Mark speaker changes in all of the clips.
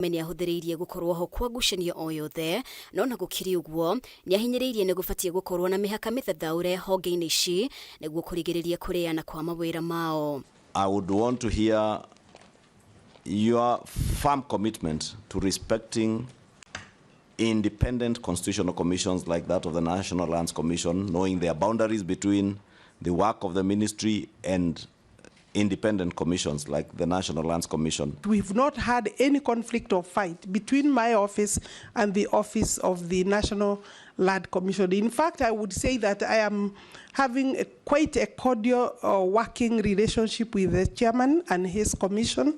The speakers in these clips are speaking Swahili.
Speaker 1: Meni ahudhiririe gukorwo ho kwa gucanio o yothe no na gukiri uguo ni ahinyiririe ne gufatie gukorwo na mihaka mithathaure honge-ini ici neguo kurigiriria kuriana kwa mawira mao.
Speaker 2: I would want to hear your firm commitment to respecting independent constitutional commissions like that of the National Lands Commission, knowing their boundaries between the work of the ministry and independent commissions like the National Lands Commission.
Speaker 3: We've not had any conflict or fight between my office and the office of the National Land Commission. In fact, I would say that I am having quite a cordial working relationship with the chairman and his commission.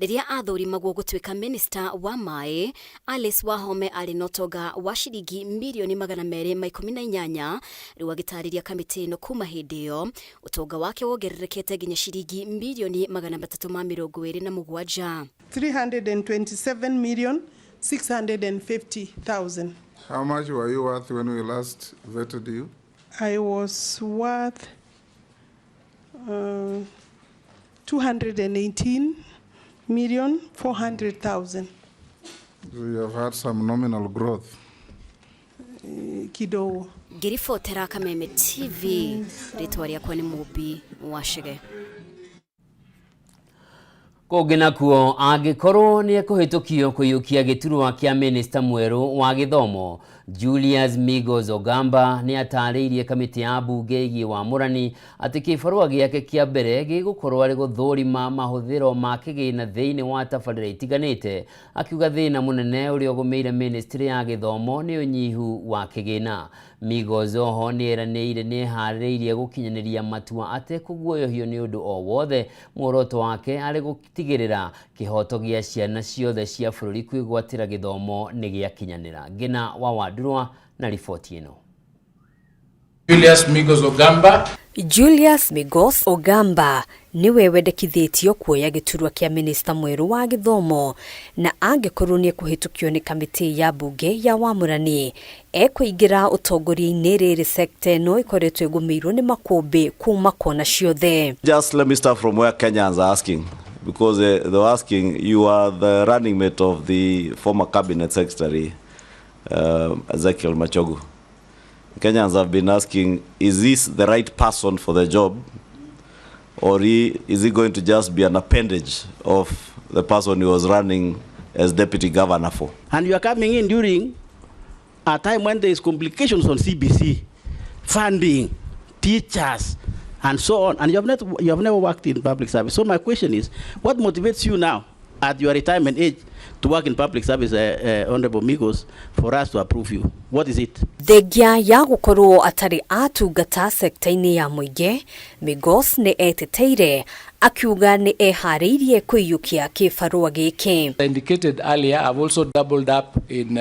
Speaker 1: Riria athurima gutwika minister wa mai Alice Wahome ari notoga wa shiringi milioni 218 riu agitariria kamiti no kuma hindi iyo utonga wake wongererekete ginya shiringi milioni 327
Speaker 3: 327,650,000.
Speaker 4: How much were you worth when we last vetted you?
Speaker 3: I was worth 218,400,000.
Speaker 4: So you have had some nominal growth.
Speaker 3: Kidogo.
Speaker 1: Ngiribotera Kameme TV ritwa riakwa ni Mubi Washige.
Speaker 5: Kogena kuo agikorwo ni ekuhitukio kuyukia giturwa kia minister mweru wa githomo Julius Migos Ogamba ni atariirie kamiti ya bunge wa Murani ati kibarua giake kia mbere gigukorwo ari guthurima mahuthiro ma kigina thiini wa tabarĩra itiganite akiuga thina munene uri ogumeire ministry ya githomo ni unyihu wa kigina. Migos oho ni eranĩire ni harĩirie gukinyaniria matua ate kuguoyohio ni undu o wothe muoroto wake ari gutigirira kihoto gia ciana ciothe cia bũrũri kwĩgwatĩra githomo ni giakinyanira. Ngina wa Wadurwa na ripoti ino.
Speaker 6: Julius Migos Ogamba niwe wendekithĩtio kuoya giturwa kia minister mweru wa githomo na angikorwo ni kuhitukio ni kamiti ya bunge ya Wamũrani ekũingira ũtongoria-inĩ rĩrĩ sector no ikoretwo ĩgũmĩirwo ni makũmbĩ kuma kona ciothe.
Speaker 2: Just let me start from where Kenyans are asking, because they're asking, you are the running mate of the former cabinet secretary Ezekiel Machogu. Kenyans have been asking, is this the right person for the job, or is he going to just be an appendage of the person he was running as deputy governor for?
Speaker 7: And you are coming in during a time when there is complications on CBC, funding, teachers, and so on, and you have never worked in public service. So my question is, what motivates you now at your retirement age to work in public service, Honorable Migos, for us to approve you? What is it?
Speaker 6: Thegia ya gukorwo atari atungata sekta-ini ya muingi, Migos ni eteteire akiuga ni ehariirie kwiyukia kibarua giki.
Speaker 8: I indicated earlier, I've also doubled up in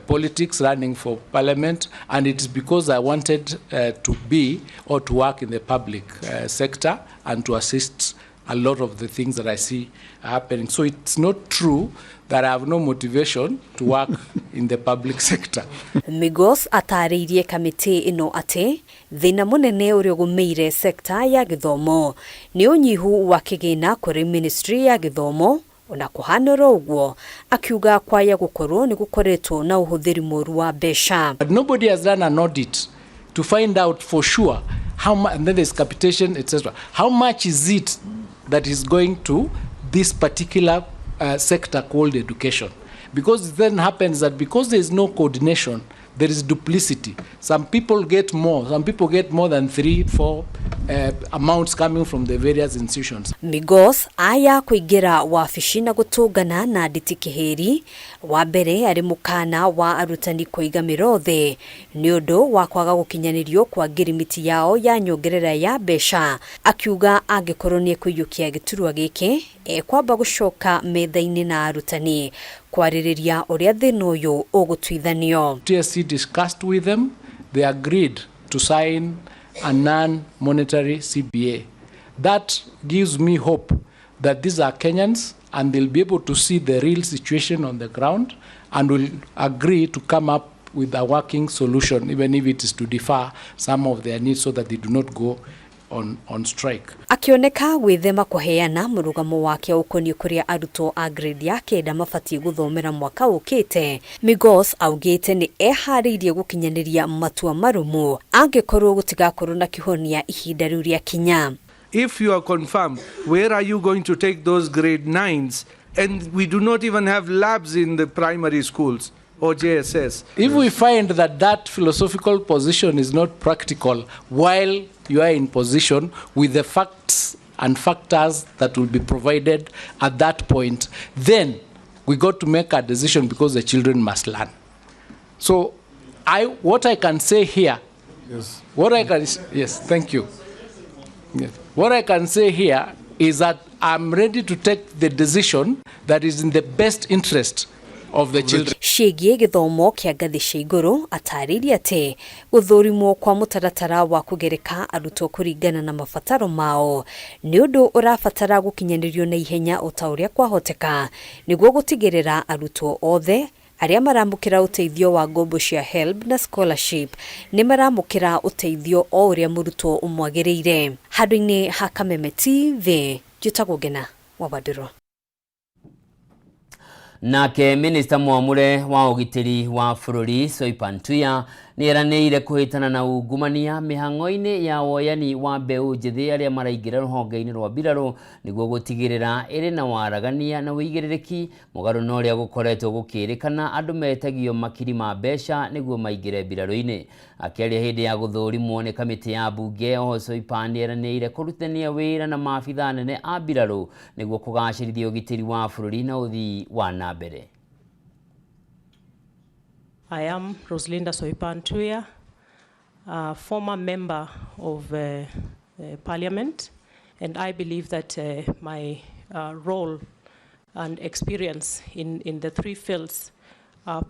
Speaker 8: politics, running for parliament, and it is because I wanted to be or to work in the public sector and to assist a lot of the things that I see happening. So it's not true that I have no motivation to work in the public sector.
Speaker 6: Migos atariirie kamiti ino ati thina munene uria gumeire sekta ya githomo ni unyihu wa kigina kuri ministry ya githomo ona kuhanora uguo akiuga kwaya gukorwo ni gukoretwo na uhuthiri moru wa besha.
Speaker 8: But nobody has done an audit to find out for sure how much, and then there's capitation, etc. How much is it that is going to this particular sector called education? Because it then happens that because there is no coordination, there is duplicity. Some people get more than 3-4 amounts coming from the various institutions.
Speaker 6: Migos aya kuingira wabici na gutungana na nditi kiheri wa mbere ari mukana wa arutani kuiga mirothe ni undu wa kwaga gukinyanirio kwa ngirimiti yao ya nyongerera ya besha akiuga angikorwo ni kwiyukia giturwa giki kwamba gucoka metha-ini na arutani kwaririria uria thina uyu ugutwithanio.
Speaker 8: TSC discussed with them, they agreed to sign a non-monetary CBA. That gives me hope that these are Kenyans and they'll be able to see the real situation on the ground and will agree to come up with a working solution, even if it is to defer some of their needs so that they do not go on strike.
Speaker 6: Akioneka gwithema kuheana murugamo wake ukonio kuria arutwo a grade ya kenda mabatie guthomera mwaka ukite. Migos augite ni ehariirie gukinyaniria matua marumu angekorwo gutigakorwo na kihonia ihinda riu ria kinya.
Speaker 9: If you are confirmed, where are you going to take those grade 9s? And we do not even have labs in the primary schools or JSS.
Speaker 8: If we find that philosophical position is not practical while you are in position with the facts and factors that will be provided at that point, then we got to make a decision because the children must learn. So what I can say here,
Speaker 4: Yes.
Speaker 8: Yes, thank you. Yes. What I can say here is that I'm ready to take the decision that is in the best interest of the children.
Speaker 6: Shigie githomo kia ngathi cia iguru atariria ati guthurimwo kwa mutaratara wa kugereka arutwo kuringana na mabataro mao ni undu urabatara gukinyanirio na ihenya utauria kwahoteka niguo gutigirira arutwo othe aria maramukira uteithio wa ngombo cia HELB na scholarship ni maramukira uteithio o uria murutwo umwagiriire. Handu-ini ha Kameme TV njitagwo Ngina wa Bandiro.
Speaker 5: Nake Minister mwamure wa ugitiri wa bururi Soipantuya ni eranĩire kuhitana na ungumania mihang'o-ini ya woyani wa mbeu njithi aria maraingira ruhonge-ini rwa mbirarũ niguo gutigirira iri na waragania na wĩigĩrĩrĩki mugaru na uria gukoretwo gukirikana andu metagio makiri ma mbeca niguo maingire mbirarũ-ini. Akiaria hindi ya guthurimwo ni kamiti ya bunge oho Soipan eranĩire kurutania wira na maabitha nene a mbirarũ niguo kugacirithia ugitiri wa bururi na uthii wa nambere.
Speaker 10: I am Rosalinda Soipantuya, a former member of Parliament, and I believe that my role and experience in the three fields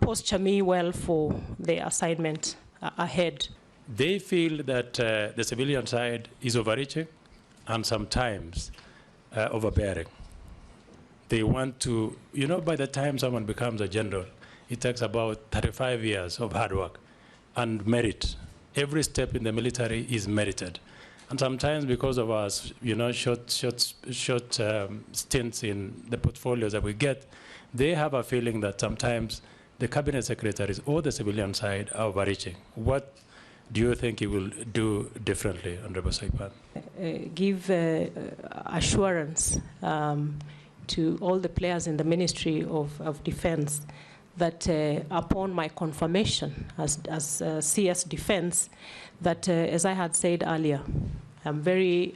Speaker 10: posture me well for the assignment ahead.
Speaker 11: They feel that the civilian side is overreaching and sometimes overbearing. They want to, by the time someone becomes a general, it takes about 35 years of hard work and merit. Every step in the military is merited. And sometimes because of our short stints in the portfolios that we get, they have a feeling that sometimes the cabinet secretaries or the civilian side are overreaching. What do you think you will do differently, Honorable Soipan?
Speaker 10: Give assurance to all the players in the Ministry of Defense that upon my confirmation as CS Defense, that as I had said earlier, I'm very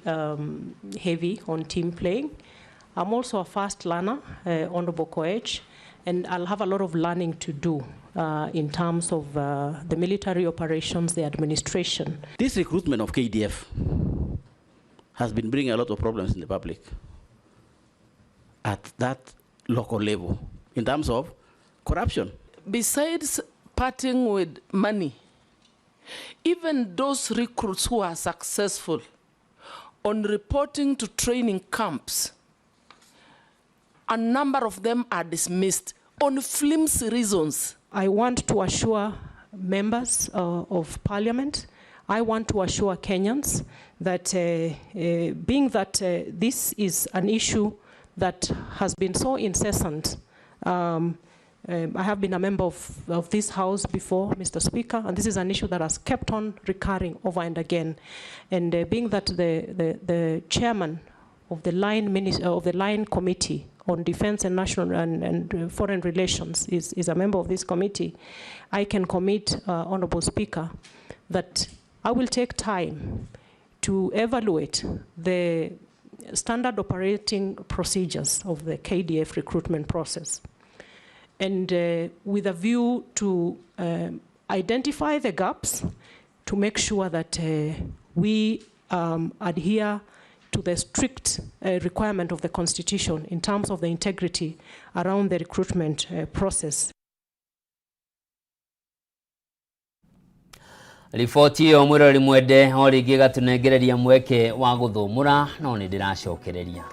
Speaker 10: heavy on team playing. I'm also a fast learner, Honorable Coach, and I'll have a lot of learning to do in terms of the military operations, the administration.
Speaker 7: This recruitment of KDF has been bringing a lot of problems in the public at that local level in terms of corruption.
Speaker 12: Besides parting with money, even those recruits who are successful on reporting to training camps, a number of them are dismissed on flimsy reasons.
Speaker 10: I want to assure members of Parliament, I want to assure Kenyans that being that this is an issue that has been so incessant, I have been a member of this House before, Mr. Speaker, and this is an issue that has kept on recurring over and again. And being that the chairman of the line committee on defense and national and foreign relations is a member of this committee, I can commit, Honorable Speaker, that I will take time to evaluate the standard operating procedures of the KDF recruitment process, and with a view to identify the gaps, to make sure that we adhere to the strict requirement of the Constitution in terms of the integrity around the recruitment process.
Speaker 5: Riboti yo mwirori mwende origi gatunengereria mweke wa guthumura no ni ndiracokereria.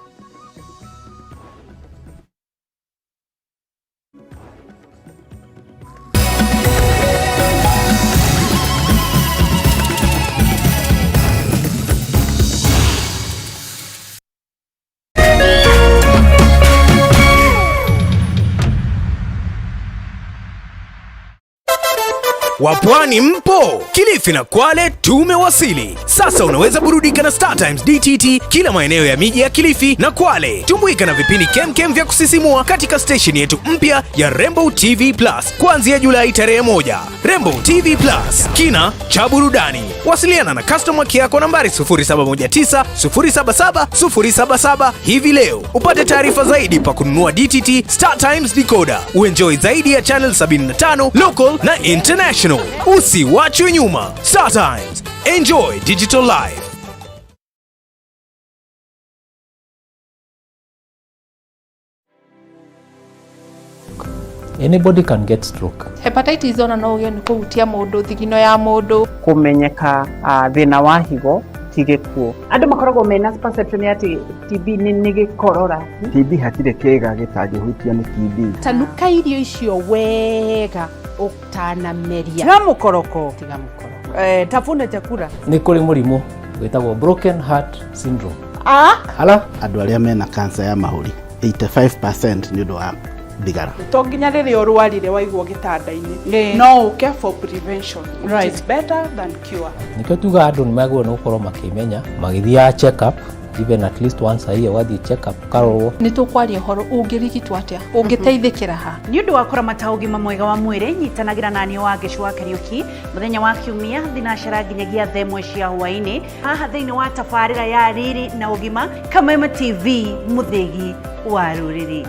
Speaker 13: Wapwani mpo? Kilifi na Kwale tumewasili. Sasa unaweza burudika na Star Times DTT kila maeneo ya miji ya Kilifi na Kwale. Tumbuika na vipindi kemkem vya kusisimua katika station yetu mpya ya Rainbow TV Plus kuanzia Julai tarehe 1. Rainbow TV Plus, kina cha burudani. Wasiliana na customer care kwa nambari 0719 077 077 hivi leo. Upate taarifa zaidi pa kununua DTT Star Times decoder. Uenjoy zaidi ya channel 75 local na international. Usiwachwe nyuma. Star Times. Enjoy digital life.
Speaker 8: Anybody can get stroke.
Speaker 14: Hepatitis ona no uge ni kuhutia mundu thigino ya mundu.
Speaker 15: Kumenyeka thina wa higo tigekuo. Andu makoragwo mena perception ati TB ni gikorora.
Speaker 16: TB hatire kega gitagihutia ni TB.
Speaker 14: Tanuka irio icio wega utanameria.
Speaker 15: Tiga mukoroko.
Speaker 14: Tafuna chakula.
Speaker 8: Ni kuri murimu witagwo broken heart syndrome.
Speaker 16: Hala andu aria mena cancer ya mahuri 85% ni ndo wa thigara.
Speaker 3: To nginya riri urwarire waigwo gitanda-ini no uke for prevention, which is better than cure.
Speaker 8: Nikio tuga andu ni magwo no korwo makimenya magithia check up even at least once a year wathi check up karorwo.
Speaker 14: Ni tukwaria horo ungirigitwo atia ungiteithikira ha
Speaker 15: ni undu wa kuramata ugima mwega wa mwiri nyitanagira nani wa Gicua Kariuki muthenya wa kiumia thinacera nginyagia themwe cia hwaini haha thiini wa tabarira ya riri na ugima Kameme TV muthigi wa ruriri.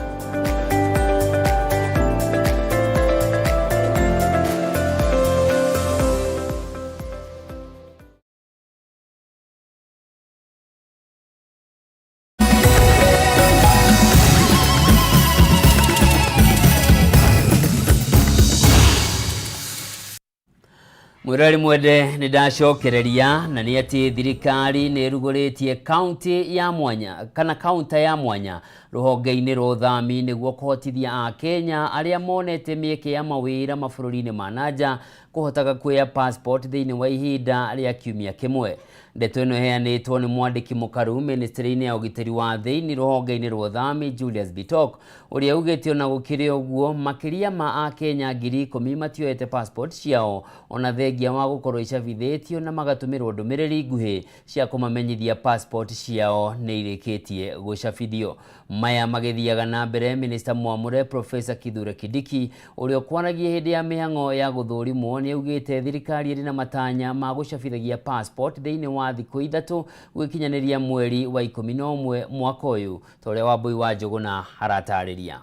Speaker 5: Mwirari mwende ni ndacokereria na ni ati thirikari ni ruguritie county ya mwanya kana county ya mwanya ruhonge-ini rwa uthami niguo kuhotithia a Kenya aria monete mieke ya mawira mabũrũri-inĩ ma nanja kuhotaga kuoya passport thiini wa ihinda ria kiumia kimwe. Ndeto ino heanitwo ni mwandiki mukaru ministry-ini ya ugitiri wa thiini ruhonge-ini rwa uthami Julius Bitok uria ugite ona gukiri uguo makiria ma a Kenya 10,000 matioete passport ciao ona thengia wa gukorwo icabithitio na magatumirwo ndumiriri nguhi cia kumamenyithia passport ciao ni irikitie gucabithio. Maya magithiaga na mbere minister mwamure Professor Kithure Kindiki uria kwaragia hindi ya mihango ya guthurimwo ni augite thirikari iri na matanya ma gucabithagia passport thiini wa thikũ 3 gwikinyaniria mweri wa 11 mwaka uyu toria wa Boi wa Njuguna haratariria.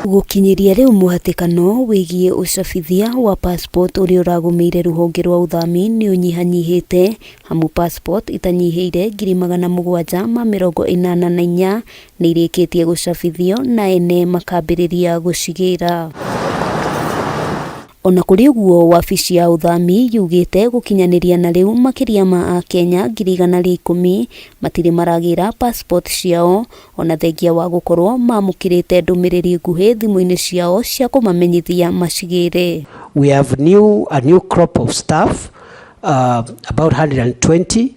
Speaker 6: Gukinyiria riu muhatikano wigie ucabithia wa passport uria uragumeire ruhonge rwa uthami ni unyihanyihite hamu passport itanyiheire 784 ni irikitie gucabithio na ene makambiriria gucigira. Ona kuri uguo wabici ya uthami yugite gukinyaniria na riu makiria ma a Kenya 110 matire maragira passport ciao ona thengia wa gukorwo mamukirite ndumiriri nguhi thimu-ini ciao cia kumamenyithia macigire.
Speaker 17: We have a new crop of staff, about 120,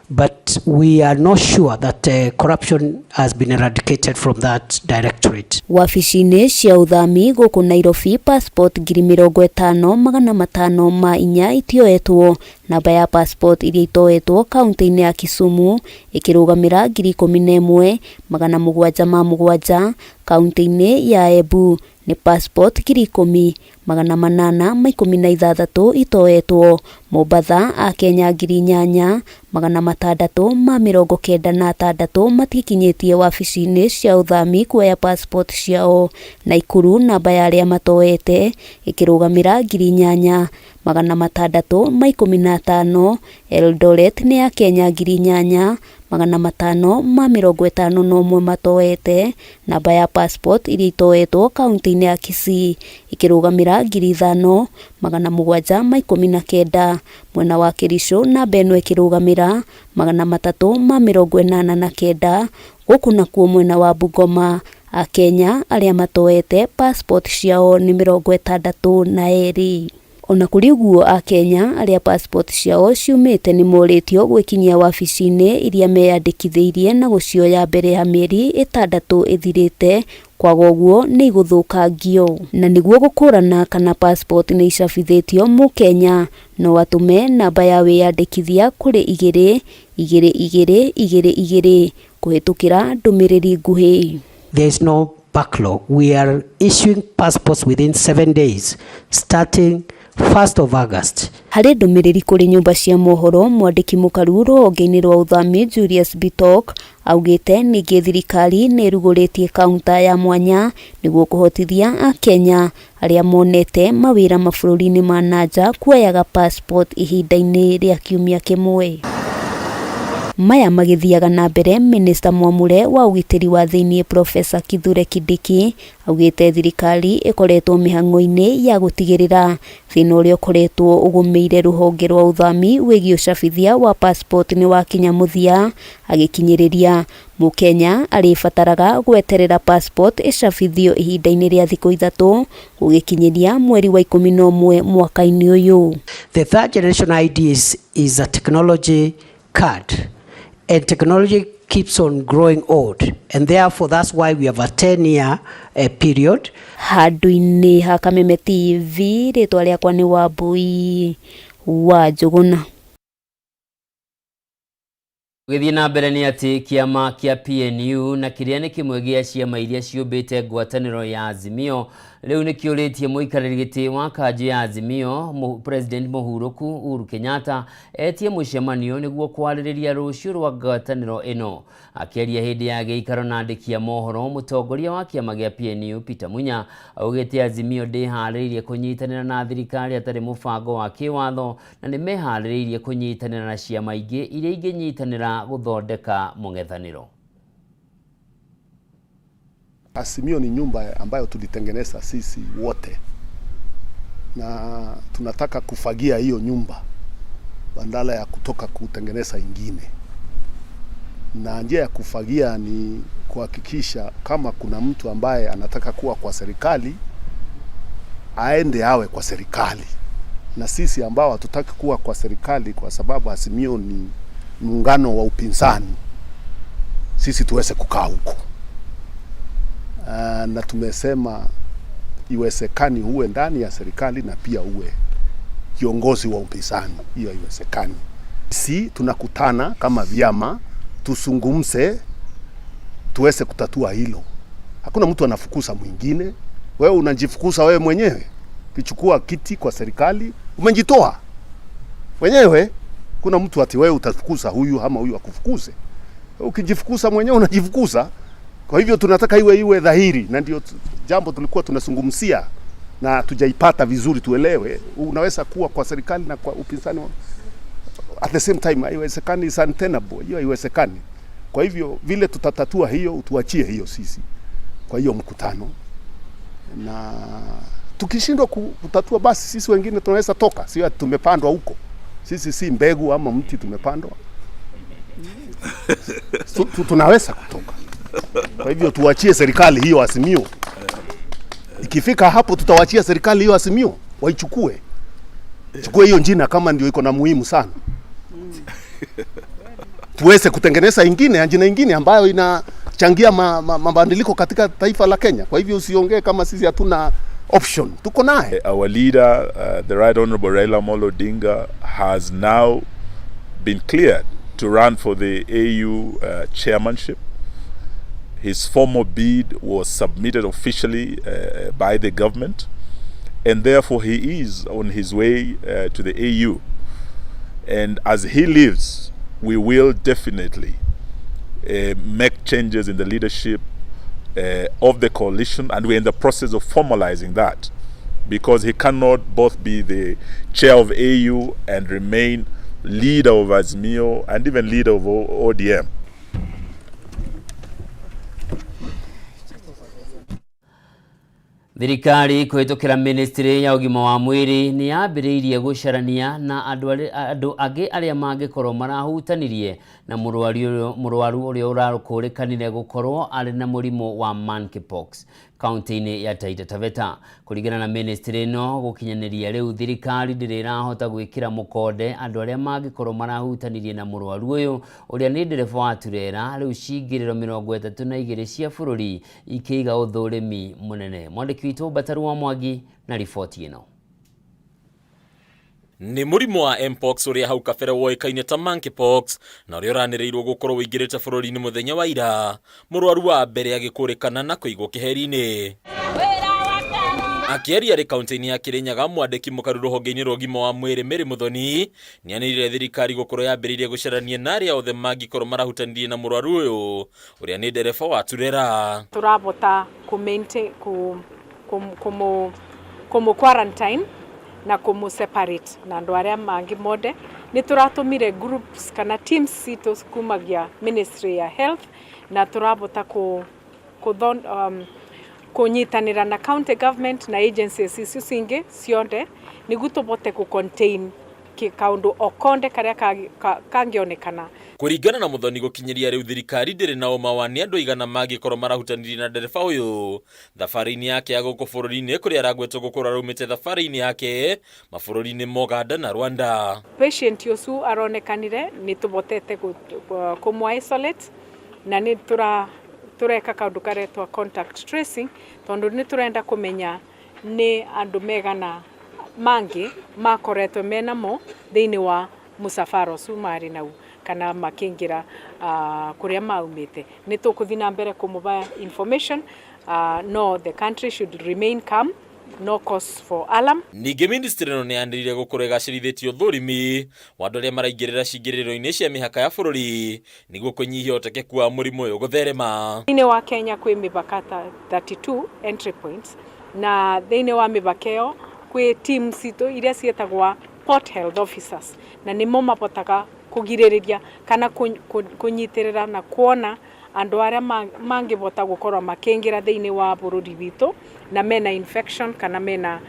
Speaker 17: but we are not sure that corruption has been eradicated from that directorate.
Speaker 6: Wabici-ini cia uthami guku Nairobi passport 50,500 ma inya itioetwo. Namba ya passport iria itoetwo kaunti-ini ya Kisumu ikirugamira 11,707 kaunti-ini ya Embu ni passport 10,816 itoetwo. Mombasa a Kenya 8,696 matikinyitie wabici-ini cia uthami kuoya passport ciao. Naikuru namba ya aria matoete ikirugamira 8,615. Eldoret ni ya Kenya 8,551 matoete. Namba ya passport iria itoetwo kaunti-ini ya Kisii ikirugamira 5,719. Mwena wa Kericho namba eno ikirugamira 389. Guku nakuo mwena wa Bungoma a Kenya aria matoete passport ciao ni 62. Ona kuri guo a Kenya aria passport ciao ciumite ni moritio gwikinyia wabici-ini iria meyandikithiirie na gucioya mbere ya mieri 6 ithirite, kwaga uguo ni iguthukaangio. Na niguo gukurana kana passport ni icabithitio Mukenya no atume namba ya wiyandikithia kuri 22222 kuhitukira ndumiriri nguhi.
Speaker 17: There is no backlog. We are issuing passports within 7 days, starting 1st of August.
Speaker 6: Hari ndumiriri kuri nyumba cia mohoro, mwandiki mukaru ruhonge-ini rwa uthami Julius Bitok augite ningi thirikari ni ruguritie kaunta ya mwanya niguo kuhotithia a Kenya aria monete mawira mabũrũri-inĩ ma nanja kuoyaga passport ihinda-inĩ ria kiumia kimwe. Maya magithiaga na mbere, Minister Mwamure wa ugitiri wa thiini Professor Kithure Kindiki augite thirikari ikoretwo mihang'o-ini ya gutigirira thina uria ukoretwo ugumiire ruhonge rwa uthami wigi ucabithia wa passport ni wakinya muthia, agikinyiriria Mukenya aribataraga gweterera passport icabithio ihinda-ini ria thiku 3 gugikinyiria mweri wa 11 mwaka-ini uyu.
Speaker 17: The third generation ID is a technology card. And technology keeps on growing old, and therefore that's why we have a 10-year period.
Speaker 6: Handu-ini ha Kameme TV, ritwa riakwa ni Wambui wa Njuguna.
Speaker 5: Githii na mbere ni ati kiama kia PNU na kiria ni kimwe gia ciama iria ciumbite ngwataniro ya Azimio riu ni kiuritie muikariri giti wa kanju ya Azimio President Muhurũku Uhuru Kenyatta etie mucemanio niguo kwaririria rucio rwa ngwataniro ino. Akiaria hindi ya giikaro na andikia mohoro, mutongoria wa kiama gia PNU Peter Munya augite Azimio ndihaririirie kunyitanira na thirikari atari mubango wa kiwatho na ni mehaririirie kunyitanira na ciama ingi iria inginyitanira guthondeka mung'ethaniro.
Speaker 18: Azimio ni nyumba ambayo tulitengeneza sisi wote, na tunataka kufagia hiyo nyumba badala ya kutoka kutengeneza ingine. Na njia ya kufagia ni kuhakikisha kama kuna mtu ambaye anataka kuwa kwa serikali aende awe kwa serikali, na sisi ambao hatutaki kuwa kwa serikali kwa sababu Azimio ni muungano wa upinzani, sisi tuweze kukaa huko. Na tumesema iwezekani uwe ndani ya serikali na pia uwe kiongozi wa upinzani, hiyo iwezekani. Si tunakutana kama vyama tusungumze tuweze kutatua hilo. Hakuna mtu anafukuza mwingine, wewe unajifukuza wewe mwenyewe. Kichukua kiti kwa serikali umejitoa wenyewe. Kuna mtu ati wewe utafukuza huyu ama huyu akufukuze. Ukijifukuza mwenyewe unajifukuza. Kwa hivyo tunataka iwe dhahiri, na ndio jambo tulikuwa tunazungumzia na tujaipata vizuri tuelewe. Unaweza kuwa kwa serikali na kwa upinzani at the same time, haiwezekani, is untenable, hiyo haiwezekani. Kwa hivyo vile tutatatua hiyo, tuachie hiyo sisi kwa hiyo mkutano, na tukishindwa kutatua basi sisi wengine tunaweza toka, sio tumepandwa huko. Sisi si mbegu ama mti tumepandwa. Tunaweza kutoka. Kwa hivyo tuachie serikali hiyo Azimio. Ikifika hapo tutawachia serikali hiyo Azimio waichukue. Chukue hiyo jina kama ndio iko na muhimu sana. Tuweze kutengeneza ingine, jina ingine ambayo inachangia mabadiliko katika taifa la Kenya. Kwa hivyo usiongee kama sisi hatuna option. Tuko naye.
Speaker 19: Our leader, the Right Honorable Raila Amolo Odinga, has now been cleared to run for the AU chairmanship. His formal bid was submitted officially by the government, and therefore he is on his way to the AU. And as he leaves, we will definitely make changes in the leadership of the coalition, and we're in the process of formalizing that, because he cannot both be the chair of AU and remain leader of Azimio and even leader of ODM.
Speaker 5: Thirikari kuhitukira ministry ya ugima wa mwiri ni yambiriirie gucarania na andu agi aria mangikorwo marahutanirie na murwaru uria urarukuurikanire gukorwo ari na murimu wa Mpox kaunti-ini ya Taita Taveta. Kurigana na ministry no gukinyaniria riu thirikari ndirahota gwikira mukonde andu aria mangikorwo marahutanirie na murwaru uyu uria ni ndereba wa turera riu cingiriro 32 cia bururi ikiiga uthurimi munene. Mwandiki witũ Bataru wa Mwangi na riboti ino.
Speaker 20: Ni murimu wa Mpox uria hau kabere woikaine ta Mpox na uria uranirirwo gukorwo wingirite bururi-ini muthenya wa ira, murwaru wa mbere agikuurikana na kuigwo kiheri-ini. Akiaria ri kaunti-ini ya Kirinyaga, mwandiki mukaru ruhonge-ini rwa ugima wa mwiri Mary Muthoni nianirire thirikari gukorwo yambiririe gucarania na aria othe mangikorwo marahutanirie na murwaru uyu uria ni ndereba wa turera.
Speaker 10: Turabota kumu quarantine na kumu separate na andu aria mangi mode. Ni turatumire groups kana teams sitos kumagia Ministry ya Health na turabota kunyitanira na county government na agencies icio cingi cionde niguo tubote ku contain kaundu okonde karia kangionekana.
Speaker 20: Kuringana na Muthoni gukinyiria riu thirikari ndiri na uma wa ni andu igana magikorwo marahutanirie na ndereba uyu thabari-ini yake ya guku bururi-ini kuria aragwetwo gukorwo arumite thabari-ini yake mabururi-ini Uganda na Rwanda.
Speaker 10: Patient yosu aronekanire ni tubotete kumu isolate na ni tureka kaundu karetwa contact tracing tondu ni turenda kumenya ni andu megana mangi makoretwo menamo thiini wa musafara ucu mari nau kana makingira kuria maumite. Ni tukuthi na mbere kumuba information. No, the country should remain calm, no cause for alarm.
Speaker 20: Ningi ministry no niandirire gukorwo igacirithitio thurimi wa andu aria maraingirira cingiriro-ini cia mihaka ya bururi niguo kunyihia utekeku wa murimu uyu gutherema.
Speaker 10: Thiini wa Kenya kwi mibaka 32 entry points na thiini wa mibaka iyo kwi teams itu iria cietagwa port health officers na nimo mabotaga kugiririria kana kunyitirira na kuona andu aria mangibota gukorwo makingira thiini wa bururi witu na mena infection kana mena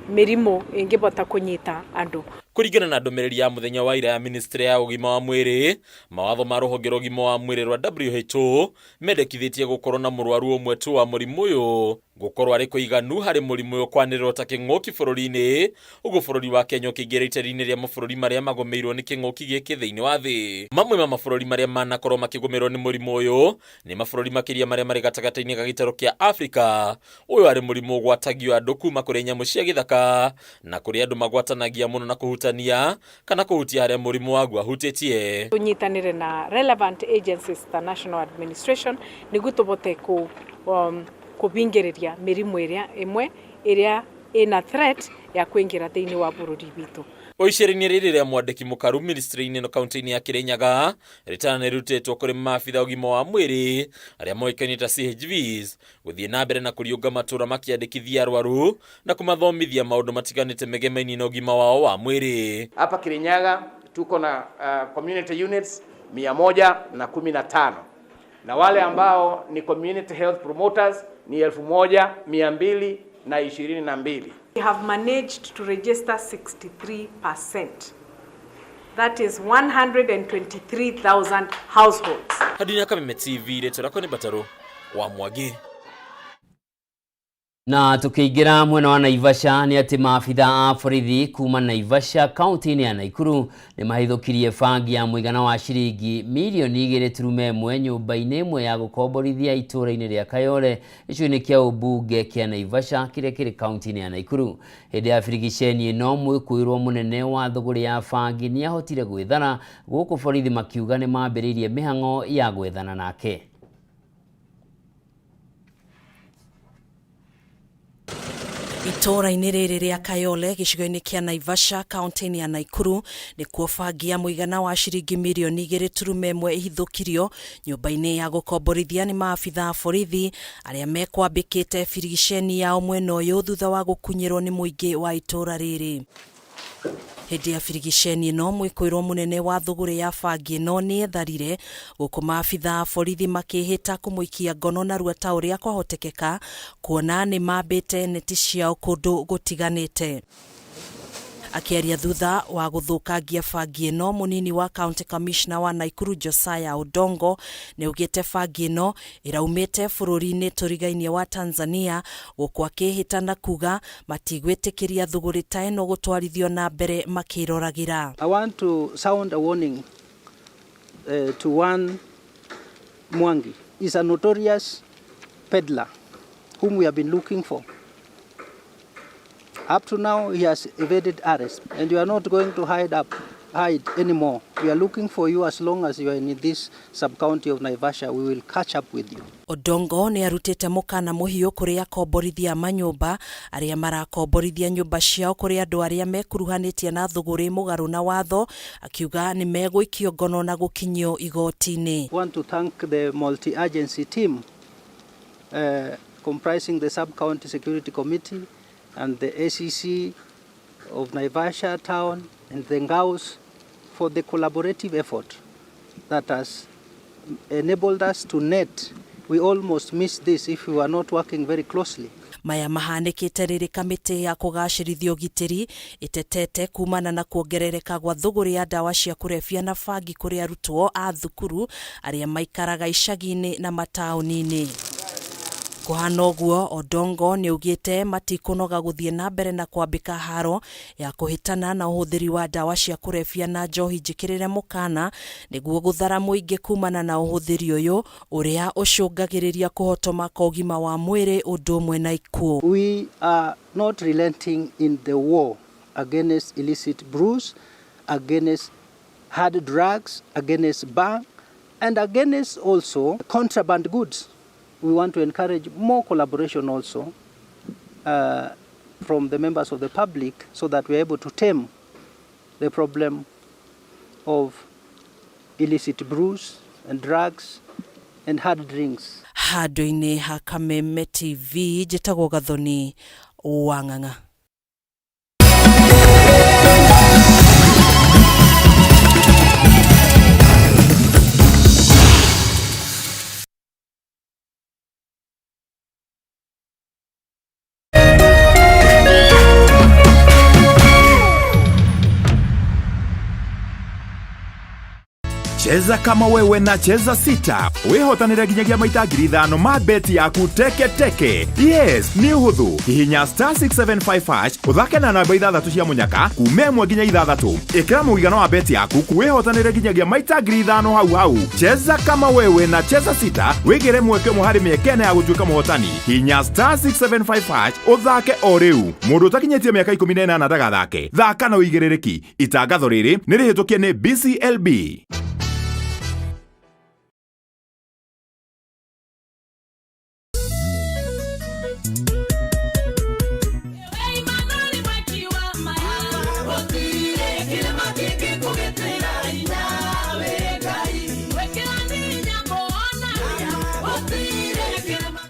Speaker 10: mirimu ingibota kunyita andu.
Speaker 20: Kuringana na ndomereri ya muthenya wa ira ya ministry ya ugima wa mwiri, mawatho ma ruhonge rwa ugima wa mwiri rwa WHO mendekithitie gukorwo na murwaru umwe tu wa murimu uyu gukorwo ari kuiganu hari murimu uyu kwanirwo ta king'uki bururi-ini ugu bururi wa Kenya ukingirite rini ria mabũrũri maria magomeirwo ni king'uki giki thiini wa thi. Mamwe ma mabũrũri maria manakorwo makigomerwo ni murimu uyu ni mabũrũri makiria maria mari gatagata-ini ga gitaro kia Africa. Uyu ari murimu ugwatagio andu kuma kuri nyamu cia githaka na kuri andu magwatanagia muno na kuhutania kana kuhutia haria murimu waguo ahutitie.
Speaker 10: Tunyitanire na relevant agencies ta national administration niguo tubote kubingiriria mirimu iria imwe iria ina threat ya kuingira thiini wa bururi witu.
Speaker 20: Oicirĩni rĩrĩ rĩa mwandĩki mũkaru ministry-inĩ no kaunti-inĩ ya Kirinyaga ritana nĩrutĩtwo kũrĩ maabitha ũgima wa mwĩrĩ arĩa moĩkaine ta CHVs gũthiĩ na mbere na kũriũnga matũra makĩandĩkithia arwaru na kũmathomithia maũndũ matiganĩte megemainie na ũgima wao wa mwĩrĩ.
Speaker 21: Hapa Kirinyaga tuko na community units 115 na wale ambao ni community health promoters ni 1222.
Speaker 10: We have managed to register 63%. That is 123,000 households.
Speaker 20: Hadi Kameme TV leto ni Bataru wa Mwangi.
Speaker 5: Na tukiingira mwena wa Naivasha ni ati maafitha a borithi kuma Naivasha kaunti-ini ya Naikuru ni mahithũkirie bangi ya mũigana wa ciringi milioni 2.1 nyũmba-inĩ ĩmwe ya gũkomborithia itũra-inĩ rĩa Kayole gĩcigo-inĩ kĩa ũmbunge kĩa Naivasha kĩrĩa kĩrĩ kaunti-inĩ ya Naikuru. Hĩndĩ ya birigiceni ĩno mwĩkũĩrwo mũnene wa thũgũrĩ ya bangi nĩ ahotire gwĩthana gũkũ borithi makiuga nĩ mambĩrĩirie mĩhang'o ya gwethana nake.
Speaker 22: Itũra-inĩ rĩrĩ rĩa Kayole gĩcigo-inĩ kĩa Naivasha kaunti-inĩ ya Naikuru nĩ kuo bangi ya mũigana wa ciringi milioni 2.1 ihithũkirio nyũmba-inĩ ya gũkomborithia nĩ maabitha borithi arĩa mekwambĩkĩte birigiceni yao mwena ũyũ thutha wa gũkunyĩrwo nĩ mũingĩ wa itũra rĩrĩ. Hindi ya birigiceni no mwikoirwo munene wa thugure ya bangi no ni etharire gukuma abitha borithi makihita kumuikia ngono narua ta uria kwahotekeka kuona ni mambite neti ciao kundu gutiganite. Akiaria thutha wa guthukangia bangi no munini wa county commissioner wa Naikuru Josiah Odongo ni ugite bangi no iraumite bururi-ini turigainie wa Tanzania gukwa kihitana kuga matigwitikiria thuguri ta ino gutwarithio na mbere makiroragira.
Speaker 1: I want to sound a warning to one Mwangi. He's a notorious peddler whom we have been looking for. Up to now, he has evaded arrest, and you are not going to hide anymore. We are looking for you as long as you are in this sub-county of Naivasha. We will catch up with you.
Speaker 22: Odongo ni arutite mukana muhiu kuri akomborithia manyumba aria marakomborithia nyumba ciao kuri andu aria mekuruhanitie na thuguri mugaru na watho, akiuga ni meguikio ngono na gukinyio igoti-ini.
Speaker 1: I want to thank the multi-agency team comprising the sub-county security committee and the ACC of Naivasha town and the Ngaus for the collaborative effort that has enabled us to net. We almost missed this if we were not working very closely.
Speaker 22: Maya mahanikite riri kamiti ya kugacirithia ugitiri itetete kumana na kuongerereka gwa thuguri ya dawa cia kurebia na bangi kuri arutwo a thukuru aria maikaraga icagi-ini na matauni-ini. Kuhana uguo, Odongo ni ugite matikunoga guthie na mbere na kwambika haro ya kuhitana na uhuthiri wa dawa cia kurebia na njohi njikirire mukana niguo guthara muingi kumana na uhuthiri uyu uria ucungagiriria kuhotoma kwa ugima wa mwiri undumwe na ikuo.
Speaker 1: We are not relenting in the war against illicit brews, against hard drugs, against bang, and against also contraband goods. We want to encourage more collaboration also from the members of the public so that we are able to tame the problem of illicit brews and drugs and hard drinks.
Speaker 22: Handu-ini ha Kameme TV njitagwo Gathoni Wang'ang'a.
Speaker 2: Cheza kama wewe na cheza sita. Wihotanire ginyagia maita 5,000 ma beti yaku teke teke. Yes, ni uhuthu. Hihinya *675# uthake na namba 6 cia munyaka kume mwe ginya 6. Ikira muigano wa beti yaku kuwihotanire ginyagia maita 5,000 hau. Cheza kama wewe na cheza sita. Wigire mweke muhari miekene ya gutuika muhotani. Hihinya *675# uthake o riu. Mundu utakinyetie miaka 18 ndagathake. Thaka na uigirereki. Itangatho riri ni rihitukie ni BCLB.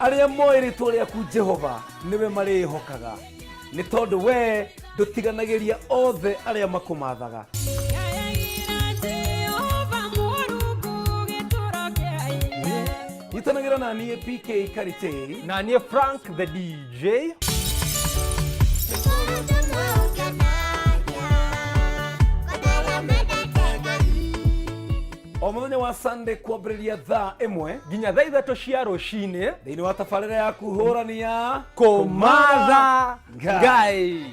Speaker 23: Aria moiri tole ku Jehova niwe mari hokaga ni tondu we dutiganagiria othe aria makumathaga. Itanagira na nie PK Karite na nie Frank the DJ. Omuthenya wa Sunday kwambĩrĩria thaa 1 nginya thaa 3 cia rũcinĩ thĩinĩ wa tabarĩra ya kuhũrania kũmatha Ngai.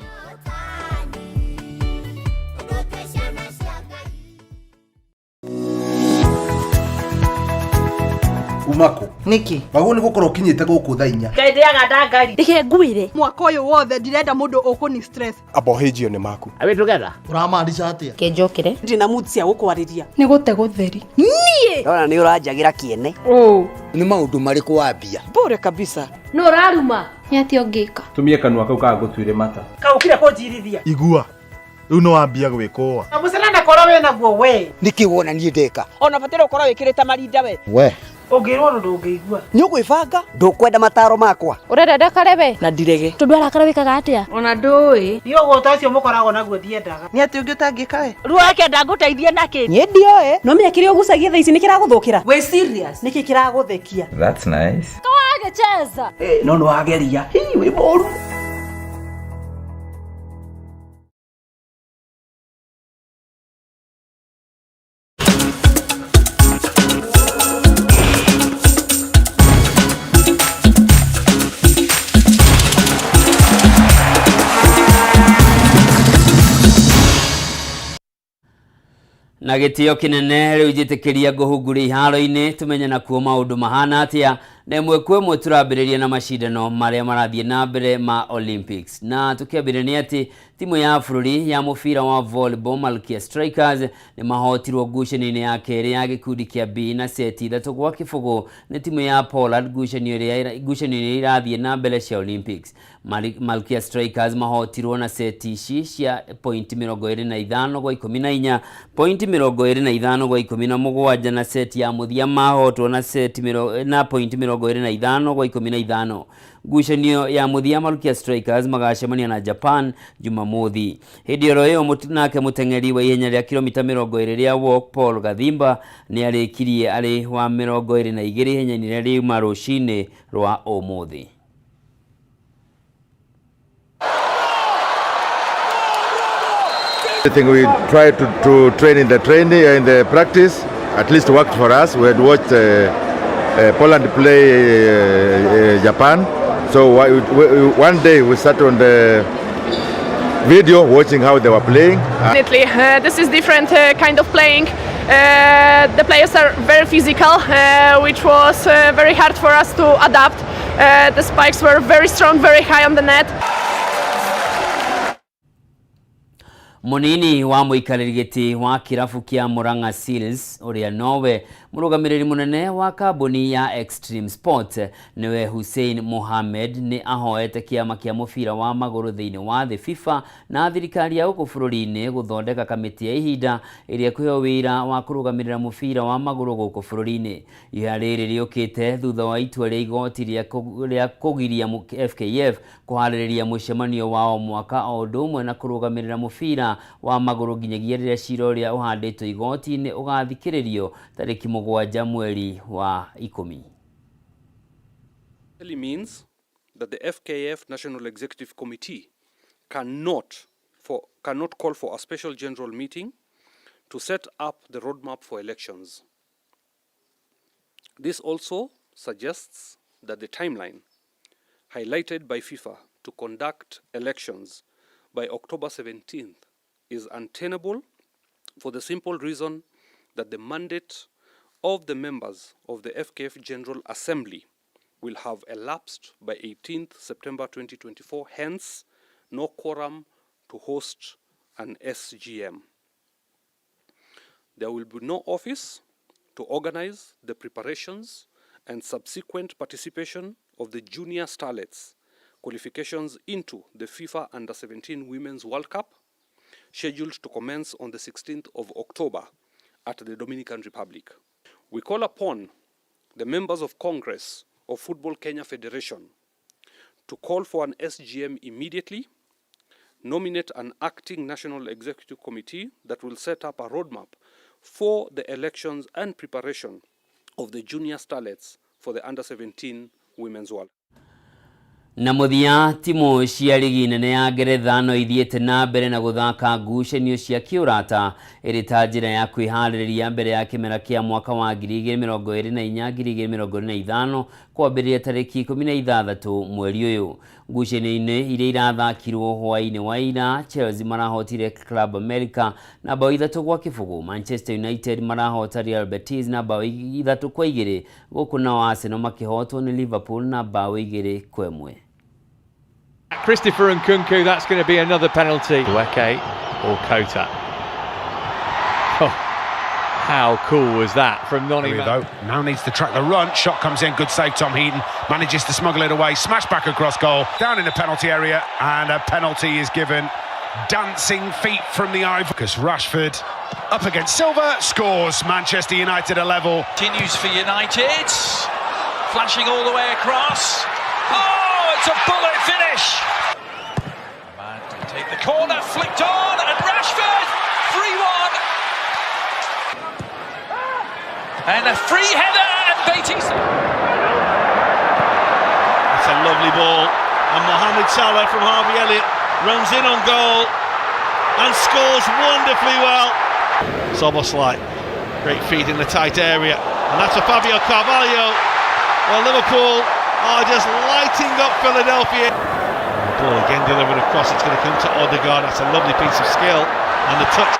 Speaker 24: Umako niki bago ni gukora ukinyite guku thaa 4
Speaker 25: ngendeaga ndangari dike nguire mwaka uyu wothe ndirenda mundu ukuni stress
Speaker 24: abohejio ni maku
Speaker 25: awe together
Speaker 24: uramaanisha atia
Speaker 25: kenjokire ndina mutsia gukwariria ni gute gutheri nie
Speaker 26: ndona ni uranjagira kiene ni maundu mariku wambia
Speaker 25: bure kabisa
Speaker 26: no raruma
Speaker 25: ni ati ongika
Speaker 24: tumie kanwa kau ka gutuire mata
Speaker 25: kaukire kunjirithia
Speaker 24: igua riu no wambia gwikoa
Speaker 25: amusana na kora we naguo we
Speaker 26: niki wona ni ndeka
Speaker 25: ona fatira ukora wikirite marinda we
Speaker 24: we
Speaker 4: Ongirwo ndungĩigua.
Speaker 26: Nĩ ũgwĩbanga ndũkwenda mataro makwa.
Speaker 14: Ũrenda ndakarebe
Speaker 26: Na ndirege.
Speaker 14: Tondũ arakara wĩkaga atĩa?
Speaker 4: Ona ndũĩ. Nĩ ũgũta ũcio mũkoragwo naguo ndiendaga. Nĩ atĩ ũngĩ ũtangĩka ĩ.
Speaker 14: Rĩu akenda ngũteithie nakĩ?
Speaker 26: Niĩ ndiũĩ.
Speaker 4: No menya kĩrĩa ũgucagia thaa ici nĩ kĩragũthũkĩra. Wĩ serious? Nĩkĩ kĩragũthekia?
Speaker 7: That's nice.
Speaker 14: Kawagecheza.
Speaker 26: No no wageria. Wĩ mũru.
Speaker 5: Na gĩtĩo kĩnene rĩu njĩtĩkĩria ngũhungure iharo-inĩ tumenye na kuo maũndũ mahana atĩa na ĩmwe kwa ĩmwe tũrambĩrĩria na macindano marĩa marathiĩ na mbere ma Olympics. Na tũkĩambĩrĩria nĩ atĩ timu ya bũrũri ya mũbira wa volleyball Malkia Strikers nĩ mahotirwo ngucanio-inĩ ya kerĩ ya gĩkundi kĩa B na seti 3-0 nĩ timu ya Poland, ngucanio iria irathiĩ na mbere cia Olympics. Malkia Strikers mahotirwo na seti ici cia point 25-14, point 25-17 na seti ya mũthia mahotwo na seti na point 25-15. Ngucanio ya mũthia Malkia Strikers magacemania na Japan Jumamothi. Hĩndĩ oro ĩyo nake mũteng'eri wa ihenya rĩa kilomita 20 rĩa walk Paul Gathimba nĩ arĩkirie arĩ wa 22 ihenya-inĩ rĩa riuma rũcinĩ rwa ũmũthĩ.
Speaker 9: I think we tried to train in the practice, at least worked for us. We had watched Poland play Japan. So one day we sat on the video watching how they were playing.
Speaker 11: Definitely, this is different kind of playing. The players are very physical, which was very hard for us to adapt. The spikes were very strong, very high on the net.
Speaker 5: Munini wa mũikarĩri gĩtĩ wa kĩrabu kĩa Murang'a Seals ũrĩa nowe mũrũgamĩrĩri mũnene wa kambuni ya Extreme Sport niwe Hussein Mohamed nĩ ahoete kĩama kĩa mũbira wa magũrũ thĩinĩ wa thĩ FIFA na thirikari ya gũkũ bũrũri-inĩ gũthondeka kamĩtĩ ya ihinda ĩrĩa kwĩho wĩra wa kũrũgamĩrĩra mũbira wa magũrũ gũkũ bũrũri-inĩ. Iha rĩrĩ rĩũkĩte thutha wa itua rĩa igoti rĩa kũgiria FKF kũharĩrĩria mũcemanio wao mwaka o ũndũ ũmwe na kũrũgamĩrĩra mũbira wa magũrũ nginyagia rĩrĩa cira ũrĩa ũhandĩtwo igoti-inĩ ũgathikĩrĩrio tarĩki 7 mweri wa 10.
Speaker 12: It means that the FKF National Executive Committee cannot call for a special general meeting to set up the roadmap for elections. This also suggests that the timeline highlighted by FIFA to conduct elections by October 17th is untenable for the simple reason that the mandate of the members of the FKF General Assembly will have elapsed by 18th September 2024, hence no quorum to host an SGM. There will be no office to organize the preparations and subsequent participation of the junior starlets qualifications into the FIFA Under-17 Women's World Cup, scheduled to commence on the 16th of October at the Dominican Republic. We call upon the members of Congress of Football Kenya Federation to call for an SGM immediately, nominate an acting National Executive Committee that will set up a roadmap for the elections and preparation of the junior starlets for the Under-17 Women's World Cup.
Speaker 5: Na mũthia timu cia ligi nene ya Ngeretha no ithiĩte na mbere na gũthaka ngucanio cia kĩũrata ĩrĩ ta njĩra ya kwĩharĩrĩria mbere ya kĩmera kĩa mwaka wa 2024-2025 kwambĩrĩria tarĩki 16 mweri ũyũ. Ngucanio-inĩ iria irathakirwo hwaĩ-inĩ wa ira, Chelsea marahotire Club America na bao 3-0, Manchester United marahota Real Betis na bao 3-2, gũkũ nao Arsenal makĩhotwo nĩ Liverpool na bao 2-1.
Speaker 13: Christopher Nkunku, that's going to be another penalty. Weke or Kota. Oh, how cool was that from Nonny?
Speaker 27: Now needs to track the run. Shot comes in, good save Tom Heaton. Manages to smuggle it away, smash back across goal. Down in the penalty area, and a penalty is given dancing feet from the Ivory. Because Rashford up against Silva, scores. Manchester United a level.
Speaker 3: Continues for United, flashing all the way across. Oh, it's a bullet finish. Man, take the corner, flicked on, and Rashford, 3-1. And a free header, and Beatty's.
Speaker 6: It's a lovely ball, and Mohamed Salah from Harvey Elliott runs in on goal and scores wonderfully well.
Speaker 23: Soboslai, great feed in the tight area, and that's a Fabio Carvalho. Well, Liverpool are just lighting up Philadelphia. And the ball again delivered across, it's going to come to Odegaard. That's a lovely piece of skill, and the touch.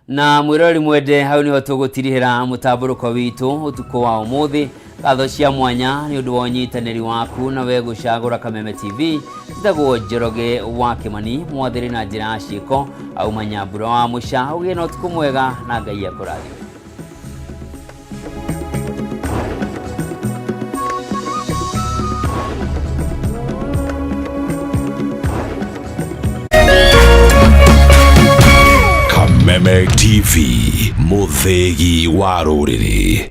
Speaker 5: Na mwirori mwende hau ni tugutirihira mutamburuko witu utuko wa umuthi gatho cia mwanya ni undu wa unyitaniri waku na we gucagura Kameme TV zitagwo Njoroge wa Kimani mwathiri na njira ciiko au manyambura wa musha ugie no tuko mwega na Ngai akurathime.
Speaker 27: Kameme TV, muthegi wa ruriri.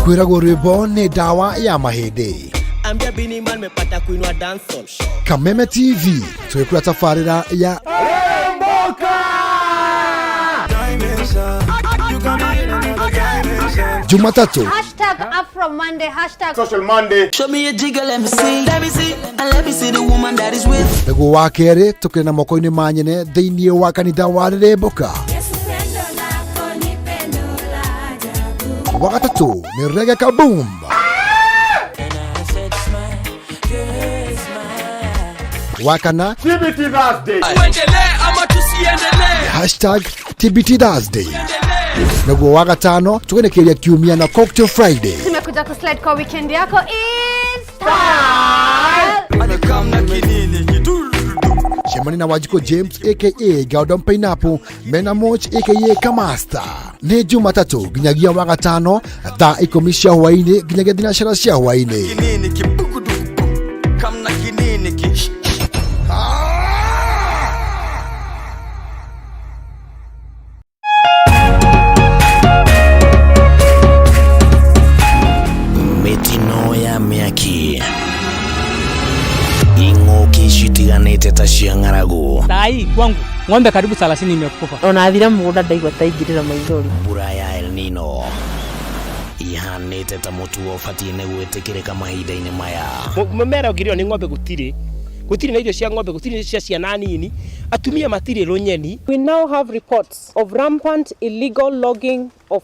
Speaker 7: Kwiragwo rwimbo ni dawa ya mahindi.
Speaker 8: Ambia Bini Man mepata kuinua dancehall.
Speaker 7: Kameme TV twekura tafarira ya Jumatatu
Speaker 15: #AfroMonday
Speaker 7: Social Monday.
Speaker 8: Show me a jiggle, let me see, and let me see the woman that is with.
Speaker 7: Ego wa kere tukena moko-ini manyene thiini wa kanitha wa Remboka. Wakatatu ni Reggae Kaboom. Wakana
Speaker 8: TBT Thursday.
Speaker 7: #TBT Thursday. Nego wagatano tugenekeria kiumia na Cocktail Friday.
Speaker 15: Tumekuja kuslide kwa weekend yako in style.
Speaker 7: Shemani na Wajiko James aka Gaudon Pineapple, Mena Moch aka Kamasta. Ni Jumatatu ginyagia wagatano thaa 10 cia hwaini ginyagia thinacara cia hwaini.
Speaker 16: Tai kwangu ng'ombe karibu 30 imekufa.
Speaker 4: Unathira mugunda ndaigwa taingirira maithori.
Speaker 17: Mbura ya El Nino ihanite ta mutu ofatie ne gwetikirika mahinda-ini maya.
Speaker 8: Mumera ugirio ni ng'ombe gutiri na irio cia ng'ombe gutiri cia ciana nini, atumia matiri runyeni.
Speaker 10: We now have reports of rampant illegal logging of